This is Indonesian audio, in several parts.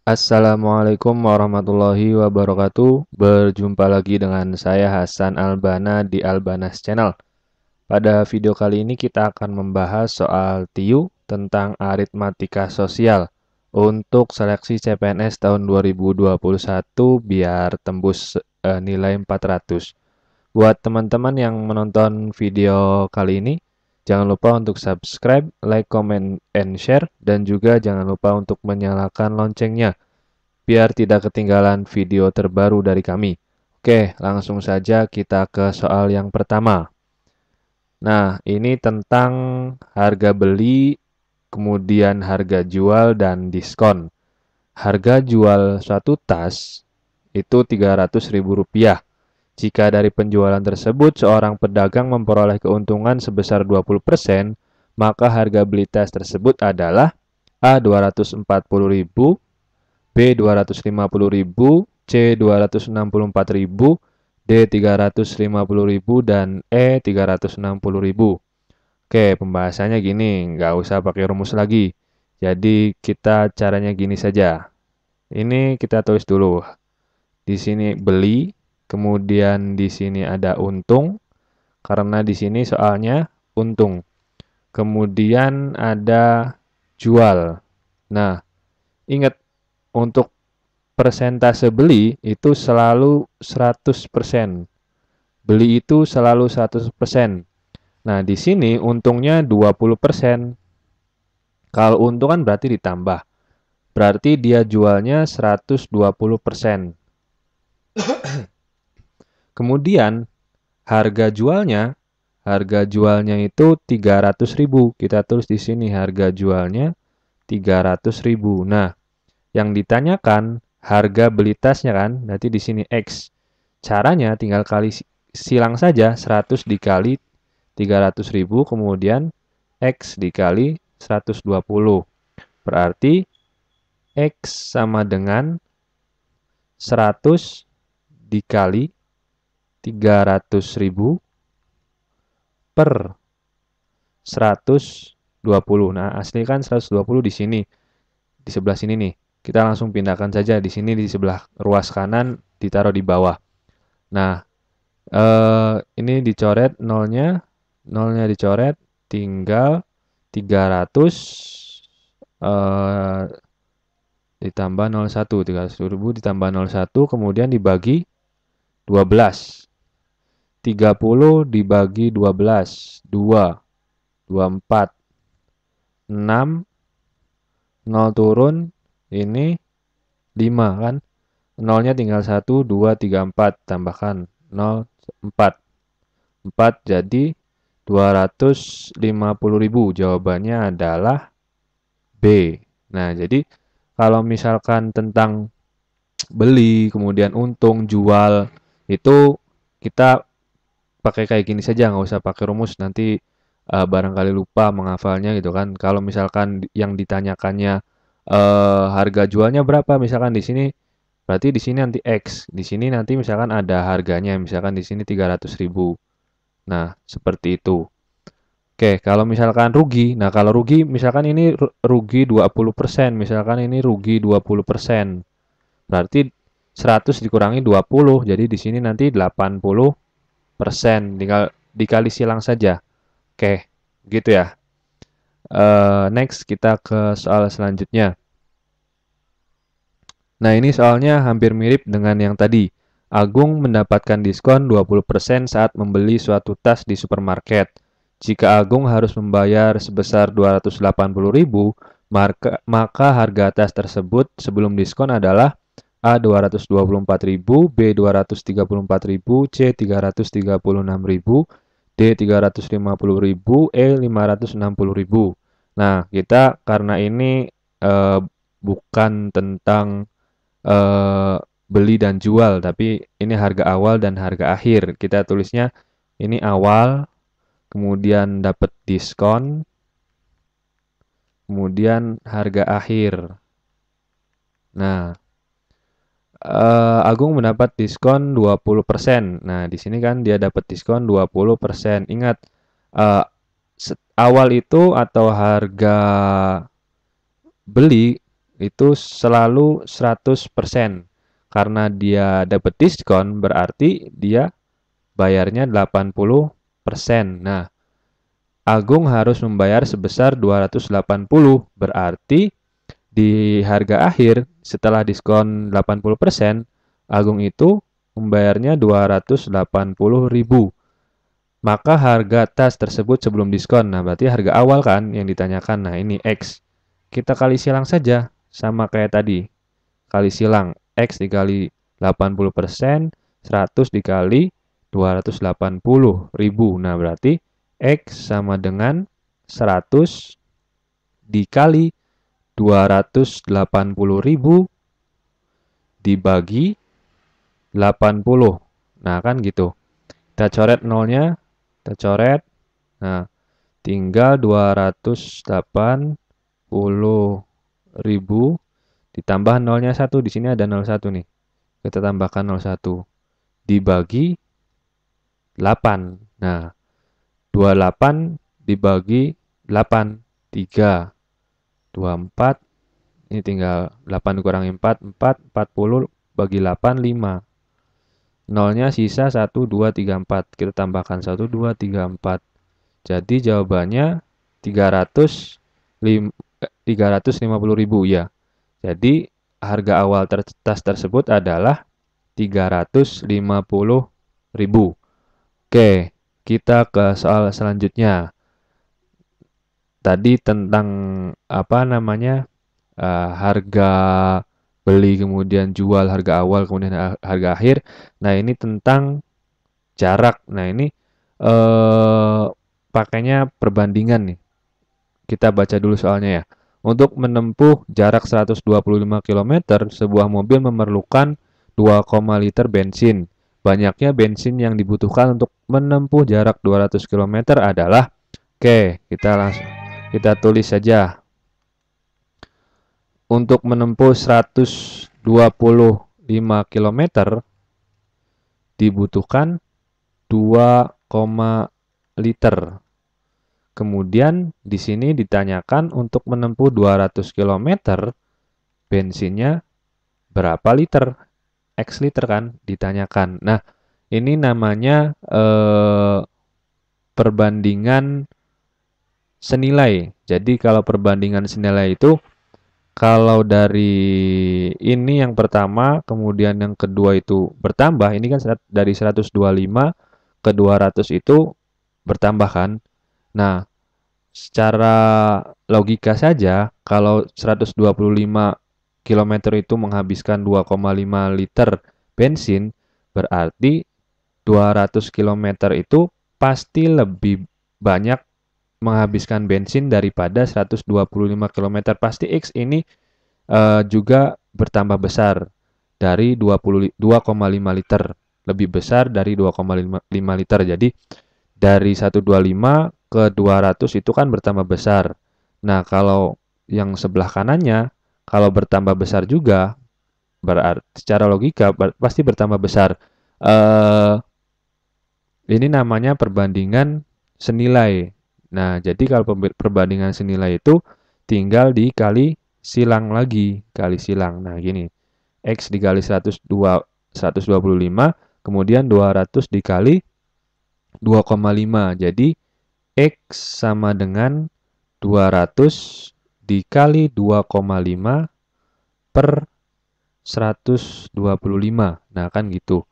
Assalamualaikum warahmatullahi wabarakatuh. Berjumpa lagi dengan saya Hasan Albana di Albanas Channel. Pada video kali ini kita akan membahas soal TIU tentang aritmatika sosial untuk seleksi CPNS tahun 2021 biar tembus nilai 400. Buat teman-teman yang menonton video kali ini, jangan lupa untuk subscribe, like, comment, and share, dan juga jangan lupa untuk menyalakan loncengnya biar tidak ketinggalan video terbaru dari kami. Oke, langsung saja kita ke soal yang pertama. Nah, ini tentang harga beli, kemudian harga jual dan diskon. Harga jual suatu tas itu Rp300.000. Jika dari penjualan tersebut seorang pedagang memperoleh keuntungan sebesar 20%, maka harga beli tas tersebut adalah A 240.000, B 250.000, C 264.000, D 350.000, dan E 360.000. Oke, pembahasannya gini, nggak usah pakai rumus lagi. Jadi kita caranya gini saja. Ini kita tulis dulu. Di sini beli, kemudian di sini ada untung, karena di sini soalnya untung. Kemudian ada jual. Nah, ingat untuk persentase beli itu selalu 100%. Beli itu selalu 100%. Nah, di sini untungnya 20%. Kalau untung kan berarti ditambah. Berarti dia jualnya 120%. Kemudian harga jualnya itu 300.000. Kita tulis di sini harga jualnya 300.000. Nah, yang ditanyakan harga beli tasnya kan, berarti di sini X. Caranya tinggal kali silang saja 100 dikali 300.000, kemudian X dikali 120. Berarti X sama dengan 100 dikali 300.000 per 120. Nah, asli kan 120 di sini. Di sebelah sini nih. Kita langsung pindahkan saja di sini di sebelah ruas kanan ditaruh di bawah. Nah, ini dicoret nolnya, nolnya dicoret, tinggal 300 ditambah 01, 300.000 ditambah 01, kemudian dibagi 12. 30 dibagi 12, 2, 24, 6, 0 turun, ini 5 kan. Nolnya tinggal 1, 2, 3, 4, tambahkan 0, 4. 4 jadi 250.000. Jawabannya adalah B. Nah, jadi kalau misalkan tentang beli, kemudian untung, jual, itu kita pakai kayak gini saja, nggak usah pakai rumus, nanti barangkali lupa menghafalnya gitu kan. Kalau misalkan yang ditanyakannya harga jualnya berapa, misalkan di sini, berarti di sini nanti X, di sini nanti misalkan ada harganya, misalkan di sini 300.000. Nah, seperti itu. Oke, kalau misalkan rugi, nah kalau rugi misalkan ini rugi 20%, misalkan ini rugi 20%. Berarti 100 dikurangi 20, jadi di sini nanti 80%, tinggal dikali silang saja. Oke, gitu ya. Next kita ke soal selanjutnya. Nah, ini soalnya hampir mirip dengan yang tadi. Agung mendapatkan diskon 20% saat membeli suatu tas di supermarket. Jika Agung harus membayar sebesar 280.000, maka harga tas tersebut sebelum diskon adalah A 224.000, B 234.000, C 336.000, D 350.000, E 560.000. Nah, kita karena ini bukan tentang eh, beli dan jual, tapi ini harga awal dan harga akhir. Kita tulisnya ini awal, kemudian dapat diskon, kemudian harga akhir. Nah, Agung mendapat diskon 20%. Nah, di sini kan dia dapat diskon 20%. Ingat, awal itu atau harga beli itu selalu 100%. Karena dia dapat diskon berarti dia bayarnya 80%. Nah, Agung harus membayar sebesar 280, berarti di harga akhir setelah diskon 80%, Agung itu membayarnya 280.000. Maka harga tas tersebut sebelum diskon. Nah, berarti harga awal kan yang ditanyakan. Nah, ini X. Kita kali silang saja sama kayak tadi. Kali silang X dikali 80%, 100 dikali 280.000. Nah, berarti X sama dengan 100 dikali 280.000 dibagi 80. Nah, kan gitu. Kita coret nolnya, kita coret. Nah, tinggal 280.000 ditambah nolnya 1. Di sini ada 01 nih. Kita tambahkan 01 dibagi 8. Nah, 28 dibagi 8, 3. 24, ini tinggal 8 dikurangi 4, 40 bagi 8, 5. Nolnya sisa 1, 2, 3, 4. Kita tambahkan 1, 2, 3, 4. Jadi jawabannya 350.000 ya. Jadi harga awal tas tersebut adalah 350.000. Oke, kita ke soal selanjutnya. Tadi tentang apa namanya harga beli kemudian jual, harga awal kemudian harga akhir. Nah, ini tentang jarak. Nah, ini pakainya perbandingan nih. Kita baca dulu soalnya ya. Untuk menempuh jarak 125 km, sebuah mobil memerlukan 2, liter bensin. Banyaknya bensin yang dibutuhkan untuk menempuh jarak 200 km adalah, oke, kita tulis saja. Untuk menempuh 125 km dibutuhkan 2, liter. Kemudian di sini ditanyakan untuk menempuh 200 km bensinnya berapa liter? X liter kan ditanyakan. Nah, ini namanya perbandingan senilai. Jadi kalau perbandingan senilai itu kalau dari ini yang pertama, kemudian yang kedua itu bertambah, ini kan dari 125 ke 200 itu bertambah kan. Nah, secara logika saja, kalau 125 km itu menghabiskan 2,5 liter bensin, berarti 200 km itu pasti lebih banyak menghabiskan bensin daripada 125 km. Pasti X ini juga bertambah besar dari 2,5 liter. Lebih besar dari 2,5 liter. Jadi dari 125 ke 200 itu kan bertambah besar. Nah, kalau yang sebelah kanannya, kalau bertambah besar juga, berarti secara logika pasti bertambah besar. Ini namanya perbandingan senilai. Nah, jadi kalau perbandingan senilai itu tinggal dikali silang lagi, kali silang. Nah, gini. X dikali 125, kemudian 200 dikali 2,5. Jadi X sama dengan 200 dikali 2,5 per 125. Nah, kan gitu.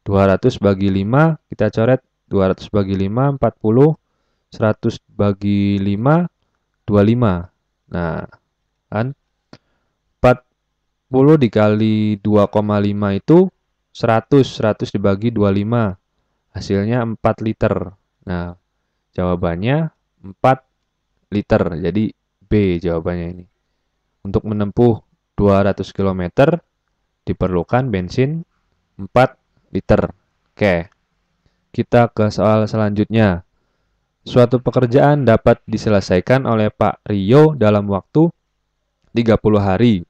200 bagi 5, kita coret 200 bagi 5, 40. 100 bagi 5, 25. Nah, kan 40 dikali 2,5 itu 100. 100 dibagi 25. Hasilnya 4 liter. Nah, jawabannya 4 liter. Jadi B jawabannya ini. Untuk menempuh 200 km diperlukan bensin 4 liter. Oke. Kita ke soal selanjutnya. Suatu pekerjaan dapat diselesaikan oleh Pak Rio dalam waktu 30 hari.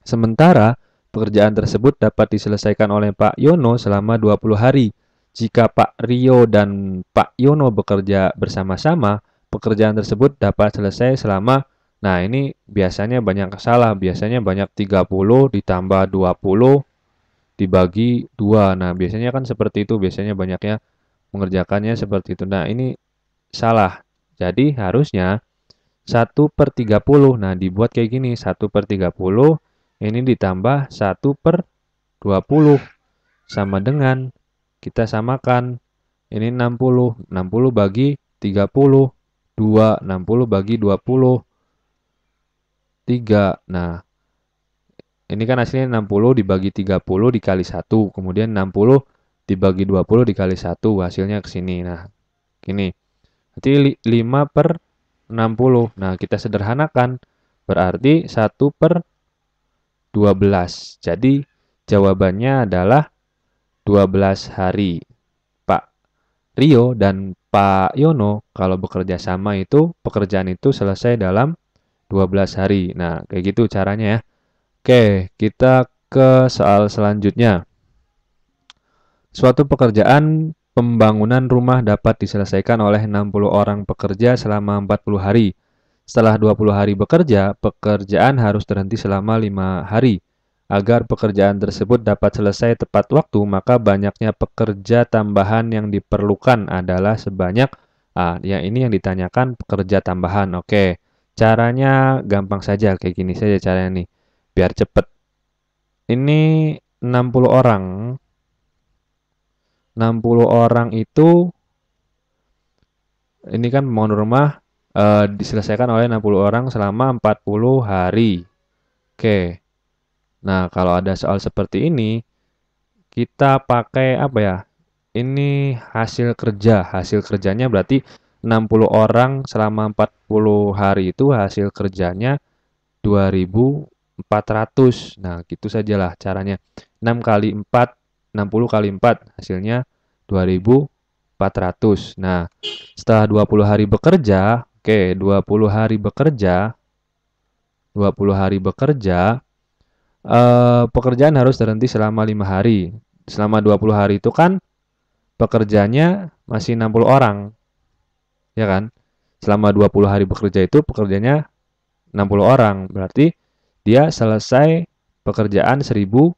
Sementara pekerjaan tersebut dapat diselesaikan oleh Pak Yono selama 20 hari. Jika Pak Rio dan Pak Yono bekerja bersama-sama, pekerjaan tersebut dapat selesai selama Nah, ini biasanya banyak salah. Biasanya banyak 30 ditambah 20 dibagi 2. Nah, biasanya kan seperti itu. Biasanya banyaknya mengerjakannya seperti itu. Nah, ini salah. Jadi, harusnya 1/30. Nah, dibuat kayak gini. 1/30 ini ditambah 1/20. Sama dengan, kita samakan. Ini 60. 60 bagi 30. 2. 60 bagi 20. 3. Nah, ini kan hasilnya 60 dibagi 30 dikali 1. Kemudian 60 dibagi 20 dikali 1. Hasilnya ke sini. Nah, gini. Berarti 5/60. Nah, kita sederhanakan. Berarti 1/12. Jadi, jawabannya adalah 12 hari. Pak Rio dan Pak Yono kalau bekerja sama itu, pekerjaan itu selesai dalam 12 hari. Nah, kayak gitu caranya ya. Oke, kita ke soal selanjutnya. Suatu pekerjaan pembangunan rumah dapat diselesaikan oleh 60 orang pekerja selama 40 hari. Setelah 20 hari bekerja, pekerjaan harus berhenti selama 5 hari. Agar pekerjaan tersebut dapat selesai tepat waktu, maka banyaknya pekerja tambahan yang diperlukan adalah sebanyak, ya ini yang ditanyakan pekerja tambahan. Oke, caranya gampang saja, kayak gini saja caranya nih, biar cepet. Ini 60 orang. 60 orang itu, ini kan pembangunan rumah diselesaikan oleh 60 orang selama 40 hari. Oke. Nah, kalau ada soal seperti ini, kita pakai apa ya? Ini hasil kerja. Hasil kerjanya berarti 60 orang selama 40 hari itu hasil kerjanya 2.400. Nah, gitu sajalah caranya. 6 kali 4, 60 kali 4 hasilnya 2.400. Nah, setelah 20 hari bekerja, oke, 20 hari bekerja, 20 hari bekerja, pekerjaan harus berhenti selama 5 hari. Selama 20 hari itu kan pekerjanya masih 60 orang, ya kan? Selama 20 hari bekerja itu pekerjanya 60 orang, berarti dia selesai pekerjaan 1.200.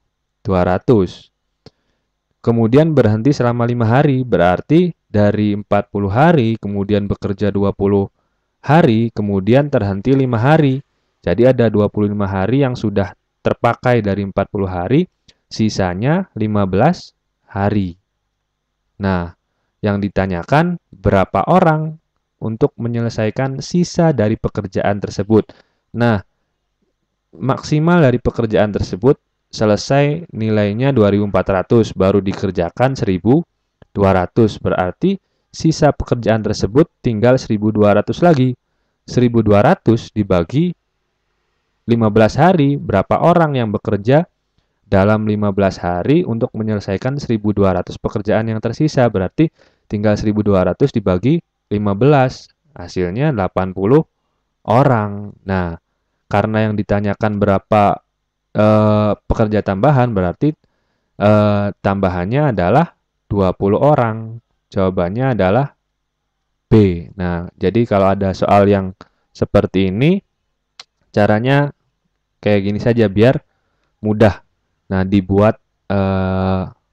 Kemudian berhenti selama 5 hari, berarti dari 40 hari, kemudian bekerja 20 hari, kemudian terhenti 5 hari. Jadi ada 25 hari yang sudah terpakai dari 40 hari, sisanya 15 hari. Nah, yang ditanyakan berapa orang untuk menyelesaikan sisa dari pekerjaan tersebut. Nah, maksimal dari pekerjaan tersebut selesai nilainya 2.400, baru dikerjakan 1.200. Berarti sisa pekerjaan tersebut tinggal 1.200 lagi. 1.200 dibagi 15 hari, berapa orang yang bekerja dalam 15 hari untuk menyelesaikan 1.200 pekerjaan yang tersisa. Berarti tinggal 1.200 dibagi 15, hasilnya 80 orang. Nah, karena yang ditanyakan berapa pekerja tambahan, berarti tambahannya adalah 20 orang. Jawabannya adalah B. Nah, jadi kalau ada soal yang seperti ini, caranya kayak gini saja biar mudah. Nah, dibuat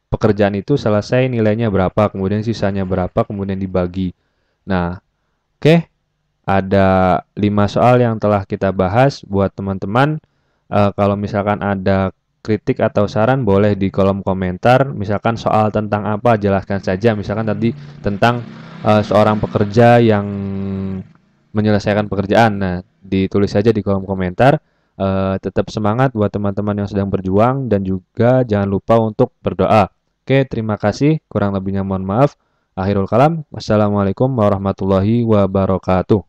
pekerjaan itu selesai nilainya berapa, kemudian sisanya berapa, kemudian dibagi. Nah, oke. Ada 5 soal yang telah kita bahas. Buat teman-teman, kalau misalkan ada kritik atau saran boleh di kolom komentar. Misalkan soal tentang apa, jelaskan saja. Misalkan tadi tentang seorang pekerja yang menyelesaikan pekerjaan. Nah, ditulis saja di kolom komentar. Tetap semangat buat teman-teman yang sedang berjuang dan juga jangan lupa untuk berdoa. Oke, terima kasih. Kurang lebihnya mohon maaf. Akhirul kalam. Wassalamualaikum warahmatullahi wabarakatuh.